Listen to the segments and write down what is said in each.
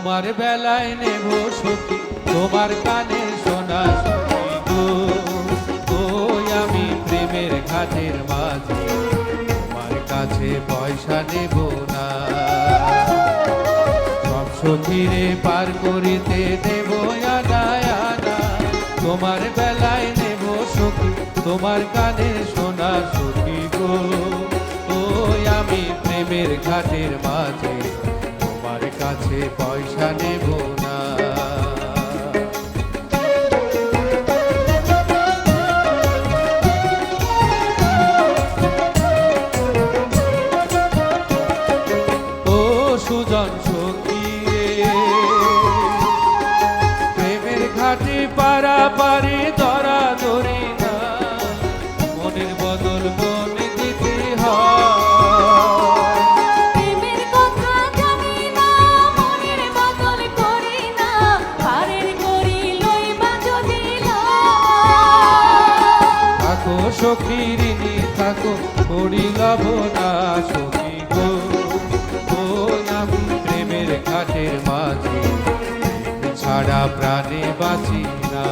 তোমার বেলায় নেব সখী তোমার কানে শোনা সখী গো। ওই আমি প্রেমের ঘাটের মাঝে তোমার কাছে পয়সা নেব না। সব সখীরে পার করিতে নেব আনা আনা। তোমার বেলায় নেব সখী তোমার কানে শোনা সখী গো। ওই আমি প্রেমের ঘাটের মাঝে তোমার কাছে পয়সা নেব না। ও সুজন সখী রে, প্রেমের ঘাটে পারাপারি ধরা ধরি না। মনের বদল মনে দিতে হয়। সখী ঋণী থাকো করি লব না সখী গো। ওই আমি প্রেমের ঘাটের মাঝে প্রেম ছাড়া প্রাণে বাঁচি না।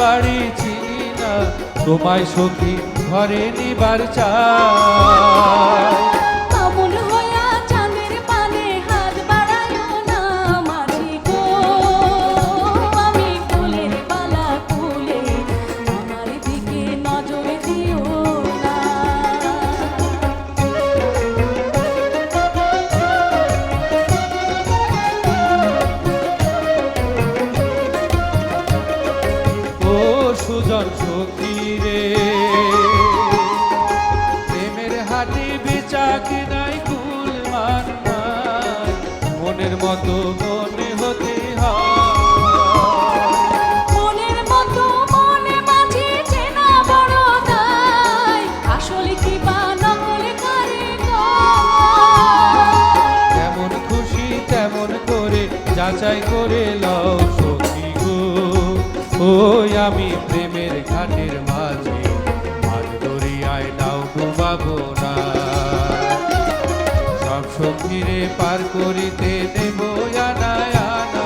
বাড়ি চিনি না তোমায় সখী ঘরে নিবার চাই। আমন হইয়া চাঁদের পানে হাত বাড়াইও না মাঝি গো। আমি ফুলের পালা ফুলে আমার দিকে নজর দিও না। সুজন সখী রে, প্রেমের হাটে বেচা কিনাই কুল মান নাই। মনের মতো মনে হতে হয়। মনের মতো মনে মাঝে চেনা বড় দায়। আসলে কি বা নকল করে যেমন খুশি তেমন করে যাচাই করে লও সখী গো। ওই আমি প্রেমের ঘাটের মাঝে মাঝ দরিয়ায় নাও ডুবাবো না। সব সখীরে পার করিতে নেব আনা আনা।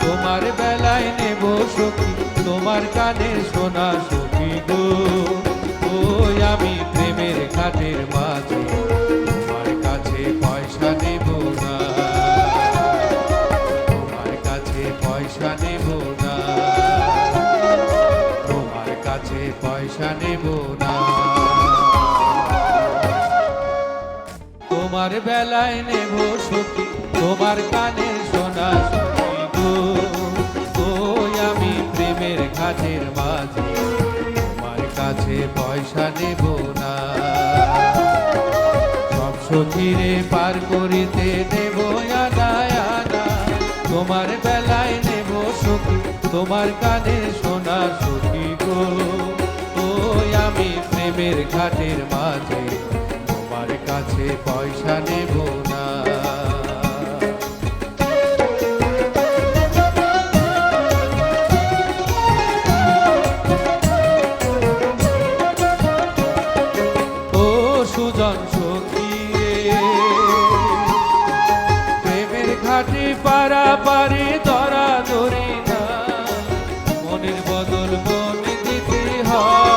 তোমার বেলায় নেব সখী তোমার কানে শোনা সখী গো। ওই আমি প্রেমের ঘাটের মাঝে তোমার কাছে পয়সা নেব না। তোমার কাছে পয়সা নেব না। পয়সা নেব না। তোমার বেলায় নেব সখী তোমার কানে শোনা সখী গো। ওই আমি প্রেমের ঘাটের মাঝে তোমার কাছে পয়সা নেব না। সব সখীরে পার করিতে নেব আনা আনা। তোমার বেলায় নেব সখী তোমার কানে শোনা সখী গো। ওই আমি প্রেমের ঘাটের মাঝে তোমার কাছে পয়সা নেব না। ও সুজন সখী রে, প্রেমের ঘাটে পারাপারি ধরা ধরি না। মনের বদল মনে দিতে হয়।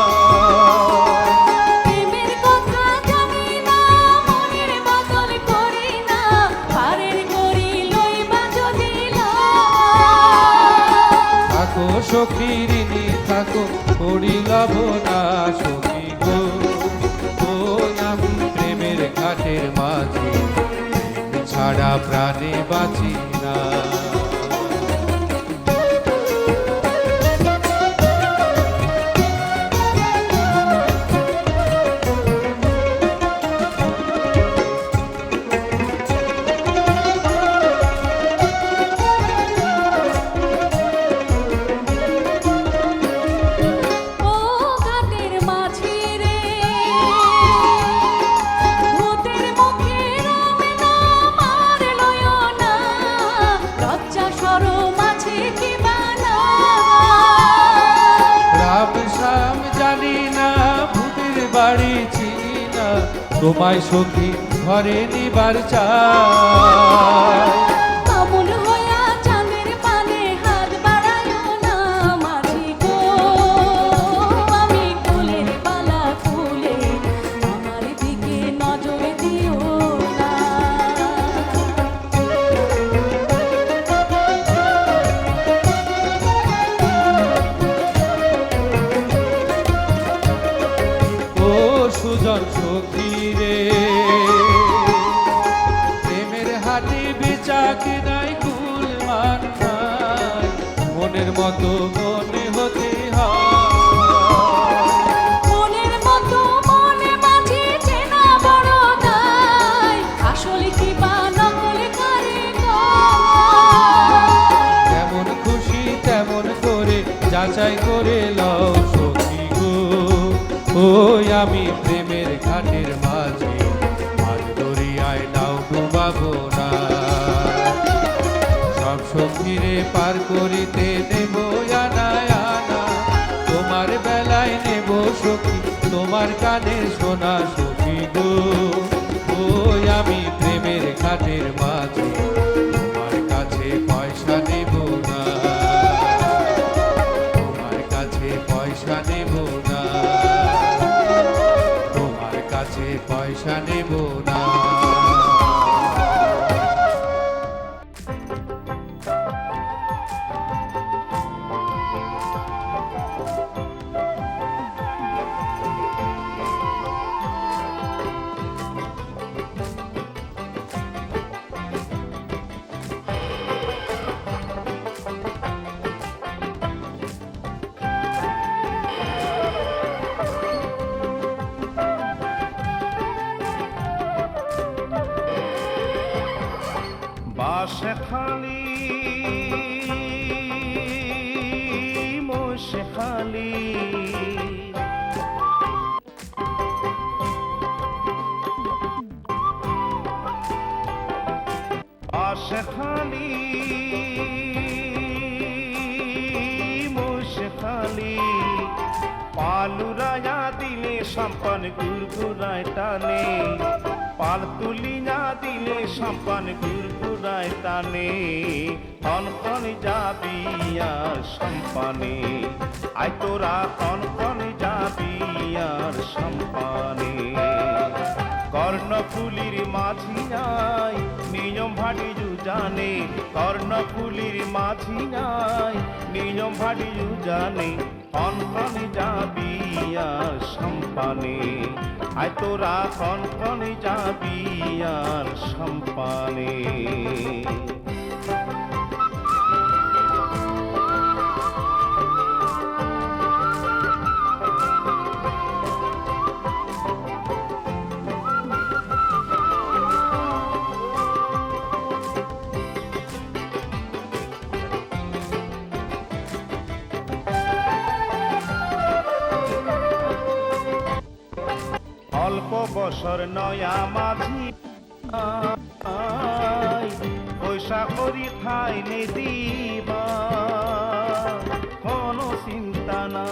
প্রেমের কথা জানি না মনের বদল করি না। পারের করি লইবা যদি থাকো সখী ঋণী থাকো করি লব না সখী গো। ওই আমি প্রেমের ঘাটের মাঝে প্রেম ছাড়া প্রাণে বাঁচি না। বাড়ি চিনি না, তোমায় সখী ঘরে নিবার চাই। বামুন হইয়া চাঁদের পানে হাত বাড়াইও না মাঝি গো, আমি ফুলের পালা ফুলে আমার দিকে নজর দিও না। ও সুজন সখী রে, প্রেমের হাটি বেচা কিনাই কুল মান নাই, মনের মতো মনে হতে হয়। মনের মতো মনে মাঝে চেনা বড় দায়, আসলে কি বা নকল কারে কয়। যেমন খুশি তেমন করে যাচাই করে লও সখী গো, ওই আমি প্রেমের ঘাটের মাঝে মাঝ দরিয়ায় নাও ডুবাবো না। সব সখীরে পার করিতে নেব আনা আনা, তোমার বেলায় নেব সখী তোমার কানের সোনা সখী গো, ওই আমি প্রেমের ঘাটের মাঝে তোমার কাছে পয়সা নেব না, তোমার কাছে পয়সা নেব না, তোমার কাছে পয়সা নেব না। বাসে খালি মোশে খালি, বাসে খালি মোশে খালি, পালুরায়া দিলে সম্পান গুরগুরায় টানে, পাল তুলিয়া দিলে সম্পান গুরগুরায় টানে, কনকন যাবি আর সম্পানে, আয় তোরা কনকন যাবি আর সম্পানে। কর্ণফুলির মাঝি নাই নিয়ম ভাটিজু জানে, কর্ণফুলির মাঝি নাই নিয়ম ভাটিজু জানে, কনকন যাবি আর সম্পানে, আয় তোরা কনকন যাবি আর সম্পানে। অল্প বছর নয়া মাঝি পয়সা করি খাইলে দিবা কোনো চিন্তা না।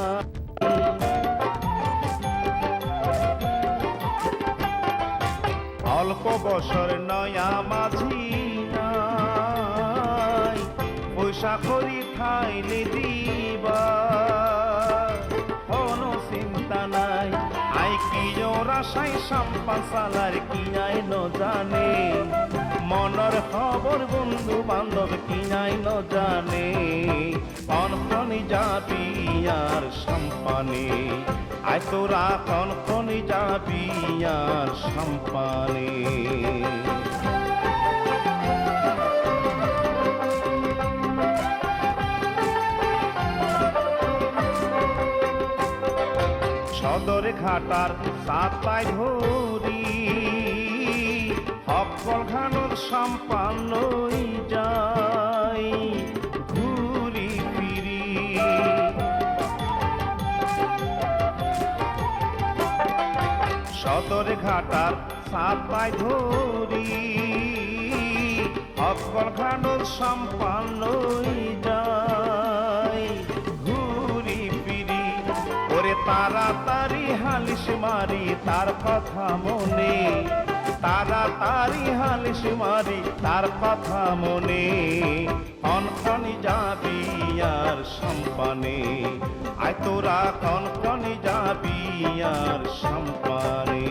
অল্প বছর নয়া মাঝি পয়সা করি খাইলে দিবা কোনো চিন্তা নাই। আই কি রাসাই সম্পান সালার কিনাই ন জানে, মনের খবর বন্ধু বান্ধব কিনাই ন জানে, কনকনি যাবি আর সম্পানে, আয় তোরা কনকনি যাবি আর সম্পানে। সদর ঘাটার সাতাই ধরি সকল ঘানোর সম্পান্নই যাই ঘুরি ফিরি, সদর ঘাটার সাতাই ধরি সকল ঘানোর সম্পান্নই যাই ঘুরি ফিরি। ওরে তাড়াতাড়ি হালিশ মারি তার কথা মনে, তাড়াতাড়ি হালিশ মারি তার কথা মনে, কনকনি যাবি আর সম্পানে, আয় তোরা কনকনি যাবি আর সম্পানে।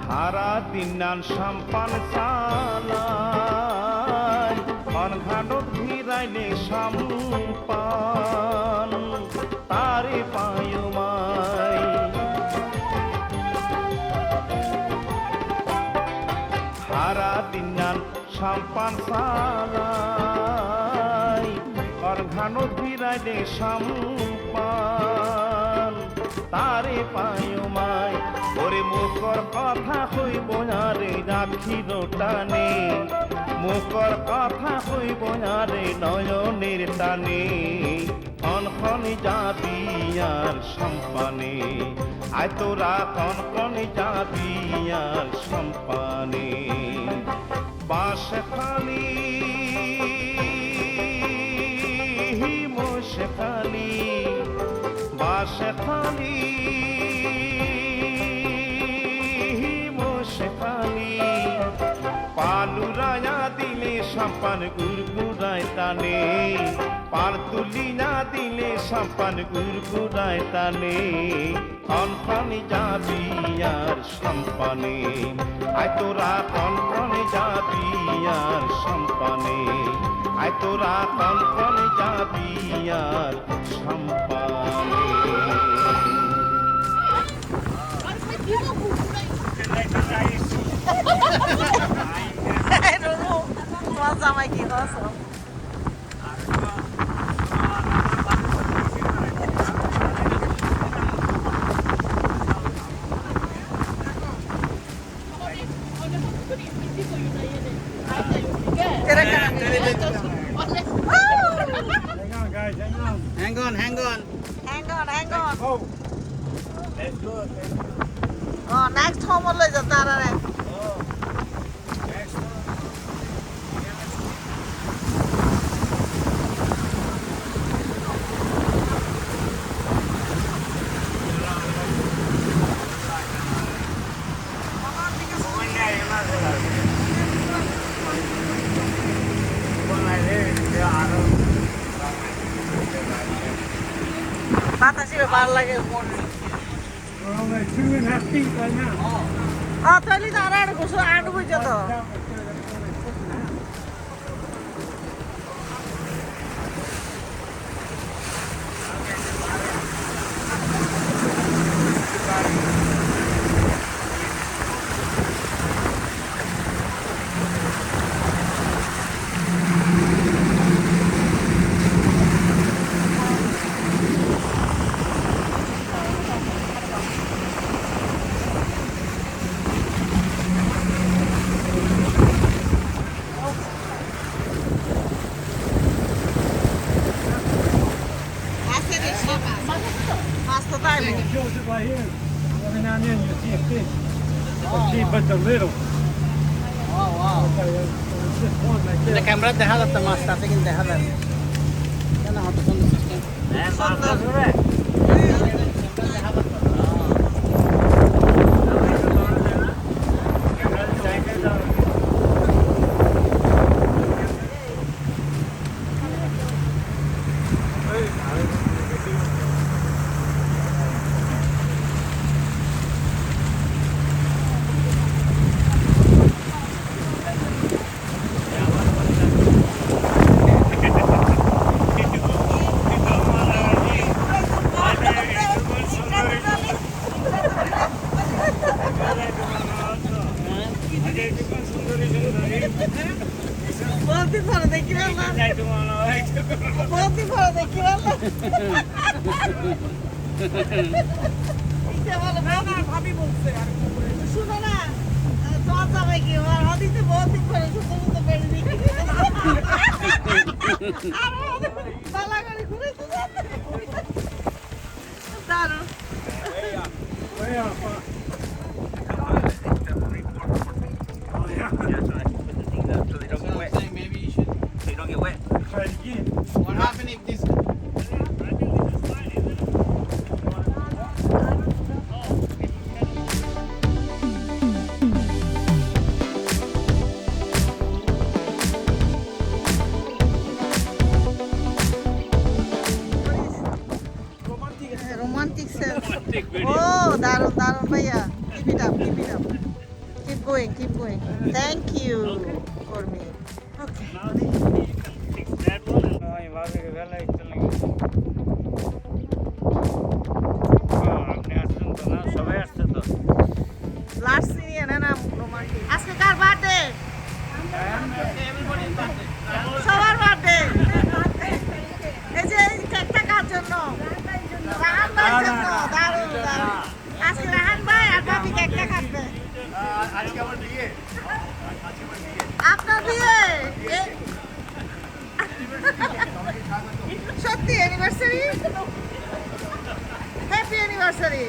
সারা দিন নান সাম্পান চালাই, অনঘাটত ভিড়াইলে সাম্পান তারে পায়ুমাই। সারা দিন নান সাম্পান চালাই, অনঘাটত ভিড়াইলে সাম্পান তারে পায়ুমাই। ওরে মুখর কথা হইব রে রাখির টানে, মুখর কথা হইব রে নয়নের টানে, কনকনি যাবি আর সম্পানে, আয় তোরা কনকনি যাবি আর সম্পানে। বাঁশখালী মোশখালী, বাঁশখালী পালুরায়া দিলে সাম্পান গুড়গুড়ায় টানে, পাল তুলি না দিলে সাম্পান গুড়গুড়ায় টানে, কনকনি যাবি আর সম্পানে, আয় তোরা কনকনি যাবি আর সম্পানে, আয় তোরা কনকনি যাবি আর সম্পানে। তোমার জামাই কি করছো? Hang on, hang on. Hang on, hang on. Oh, next home লৈ যা তারারে। বাতাসে ভালো লাগে মনে। We're only 2.5 feet right now. তাহলে তো আর গোসল আট বুঝে তো। It shows it right here. Every now and then you see a fish. But the little. Oh, wow. Okay, it's just one right The there. camera দেখা যাচ্ছে মাছটা আছে কিন্তু দেখা যাচ্ছে কেন হতো সুন্দর সিস্টেম बहुत दिन परे देखि रहला बहुत दिन परे देखि रहला এটা বলো না ভাবি বলছে আর শুনো না তোমার জামাই কি আমার হাদিতে বহুত দিন করে সুন্দর সুন্দর বেড়ে দিই বালা করে ঘুরে তো দারুণ Try it again. What happened if this? romantic sense. Oh, দারুণ দারুণ ভাইয়া keep it up keep going thank you for me okay আমি ভাবি বেলায় চলে গেছি আপনি আসছেন তো না সবাই আসছে তো last scene না romantic আজকে কার বার্থডে সবার বার্থডে এই যে এই কেকটা কার জন্য রাহান ভাইয়ের জন্য দারুণ দারুণ আজকে রাহান ভাই আর ভাবি কেকটা কাটবে আজকে আমার বিয়ে আপনার বিয়ে সত্যি অ্যানিভার্সারি হ্যাপি অ্যানিভার্সারি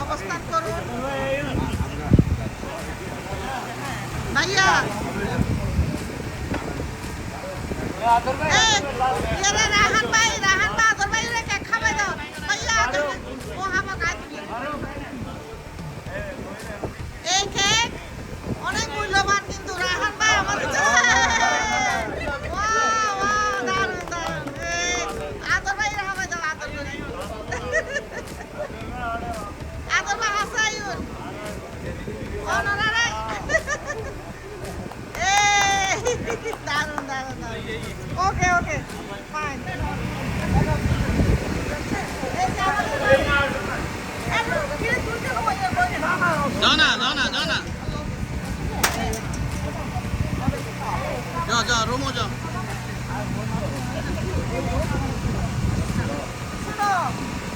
অবস্থান করুন ভাইয়া রাহান ভাই আদর ভাই কেক খাওয়াই দাও ভাইয়া ও হামা কাজ এই কেক অনেক মূল্যবান কিন্তু রাহান ভাই আমাদের দারুণ দারুণ আদর ভাই হামাই দাও আদর করে আদর ভাই হাসাইুন অনরারে দারুণ দারুণ ওকে ওকে ফাইন Donna. जा रोमो जा শুনো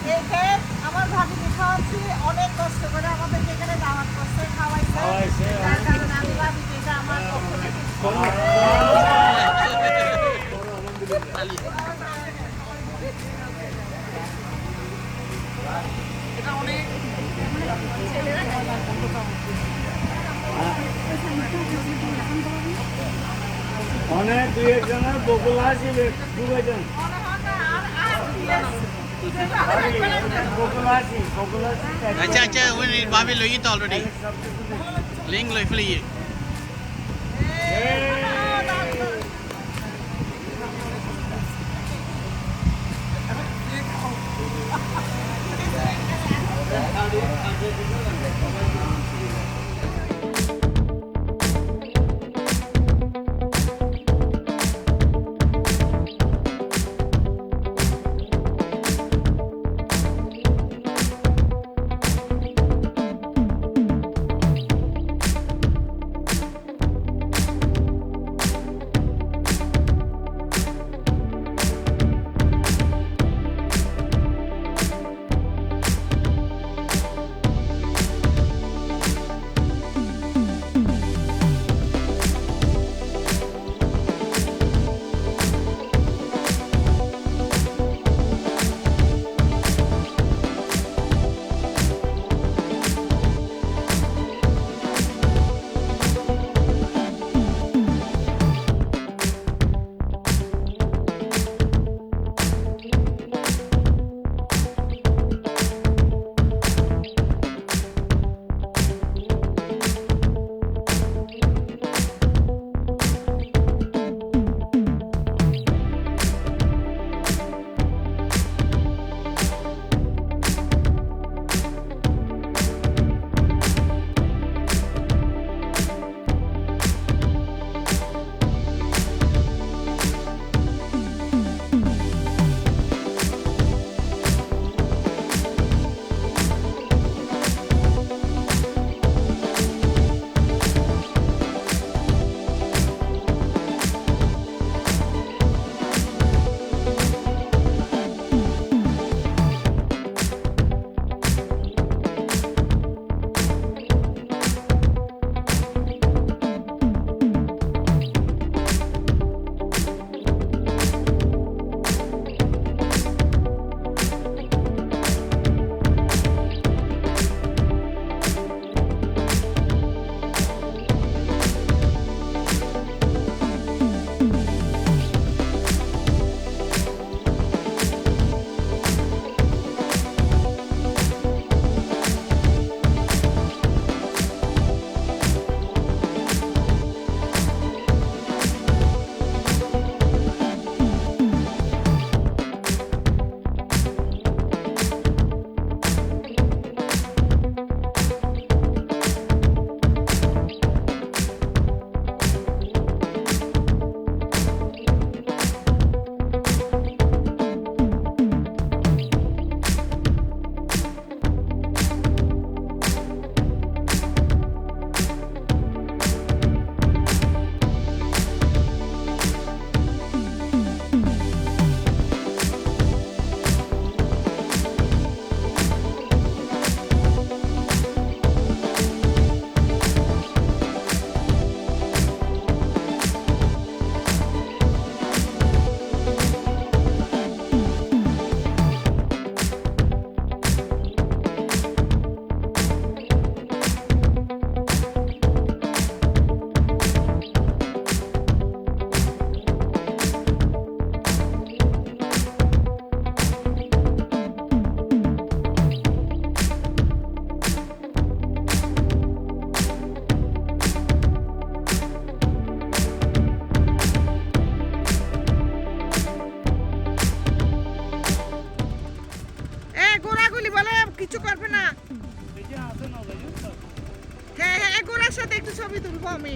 এই কেক আমার ভাবিকে খাওয়াচ্ছি অনেক কষ্ট করে আমাদেরকে এখানে দাওয়াত করছে খাওয়াইছে যার কারণে আমি ভাবিকে এটা আমার পক্ষ থেকে এটা অনেক অনেক দুই একজনের বকুল আসিবে দুজন বকুল আসি अच्छा वो भाभी लोगी तो ऑलरेडी लिंक लो फली কিচ্ছু করবে না। এই যে আছে না ভাই তো হ্যাঁ হ্যাঁ গোড়ার সাথে একটু ছবি তুলবো আমি।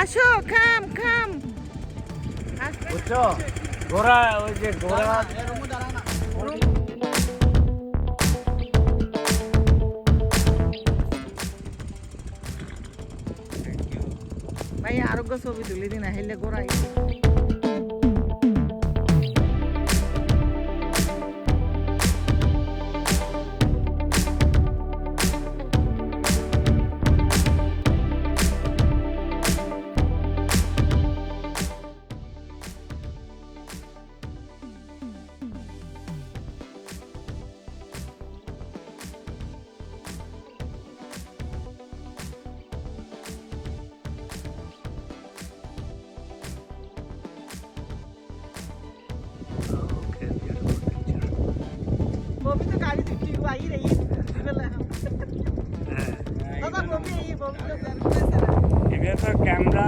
আসো খাম খাম বুঝছো ঘোড়া ওই যে ঘোড়া ভাই আরোগ্য ছবি তুলে দিন হেলে গোড়াই बॉबी तो गाड़ी दिखती हुई आई रही दादा बॉबी आई बॉबी तो घर में से এটা তো camera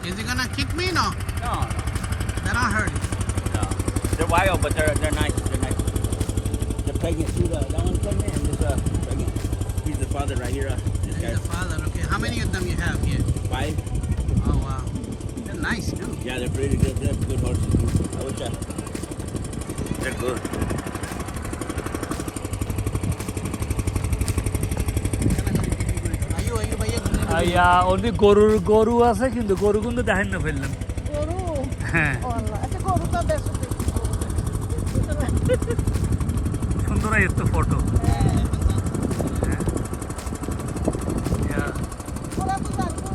Is he gonna kick me? No. No, Then I'll hurt you. no. They're wild, but they're nice. They're nice. They're pregnant too. That one's pregnant and this pregnant. He's the father right here. This He's guy's the father. Okay. How many of them you have here? 5. Oh wow. They're nice too. Yeah, they're pretty good. They're good horses too. I would try. They're good. Are you bhaiya? আইয়া ওদি গরু আছে কিন্তু গরু কিন্তু দেখেন না ফেললাম গরু হ্যাঁ আল্লাহ আচ্ছা গরু তো দেশ সুন্দর এত ফটো ওরা তো জানতো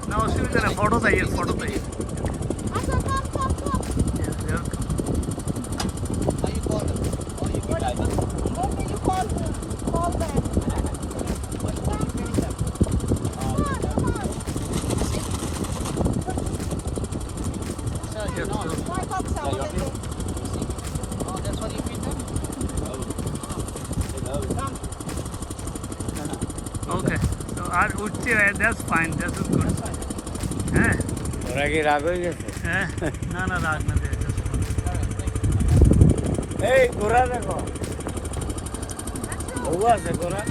না অসুবিধা না ফটো তাই আচ্ছা কাম কাম কাম How you call them? Oh, you can dive. what do you call them Sir, you know. why come sound Oh, that's what you feed them? They love it. ওকে তো আর উঠছে দ্যাটস ফাইন দ্যাটস গুড হ্যাঁ ওরা কি রাগ হয়ে গেছে? হ্যাঁ না না রাগ না দে এই ঘোড়া দেখো, বউ আছে ঘোড়া।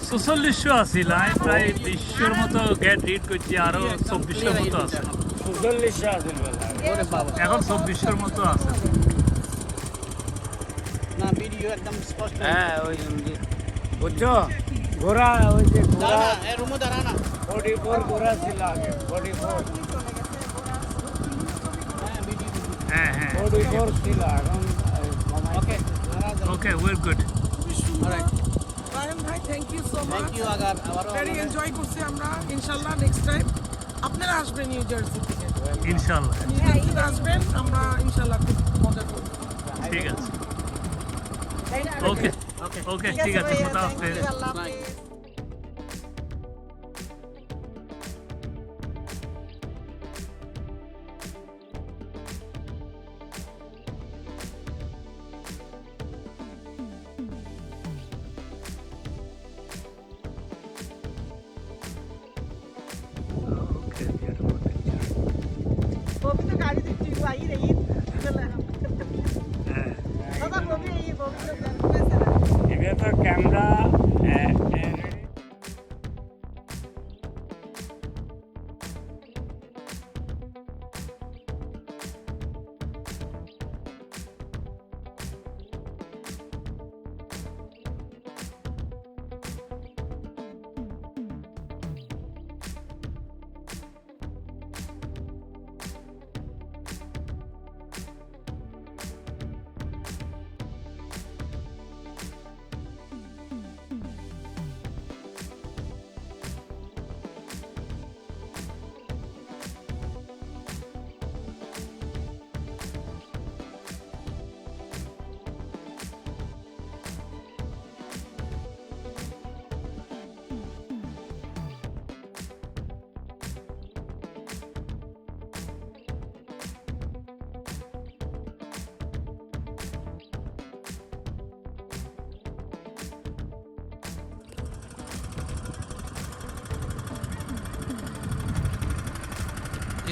৪৪০০ আছিল প্রায় ২০০র মতো গেট রিড করছি আরো ২৪০০র মতো আছে ৪৪০০ আছে বেলা। What about? এখন ২৪০০র মতো আছে Nah, video ekdam spot. হ্যাঁ ওই যে বুঝছো ঘোড়া, ওই যে ঘোড়া Darana, Rumu Darana. 44 ঘোড়া ছিল আগে, 44 হ্যাঁ হ্যাঁ 44 ছিল, এখন কমাই। Okay. Okay well good Alright. Rayan ভাই thank you so much Thank you, Agar. Very enjoy করছি আমরা ইনশাআল্লাহ নেক্সট টাইম আপনারা আসবেন নিউ জার্সি থেকে ইনশাআল্লাহ নিউ জার্সি আসবেন আমরা ইনশাআল্লাহ খুব মজা করব ঠিক আছে ওকে ওকে ঠিক আছে খোদা হাফেজ আল্লাহ হাফেজ बॉबी तो गाड़ी दिखती हुई आई रही হ্যাঁ दादा Bobby If you have a camera and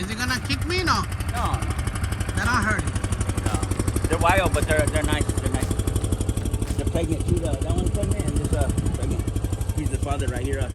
Is he gonna kick me? No. No, no, Then I'll hurt you. no. They're wild, but they're nice. They're nice. They're pregnant too. That one's pregnant, and this pregnant. He's the father right here.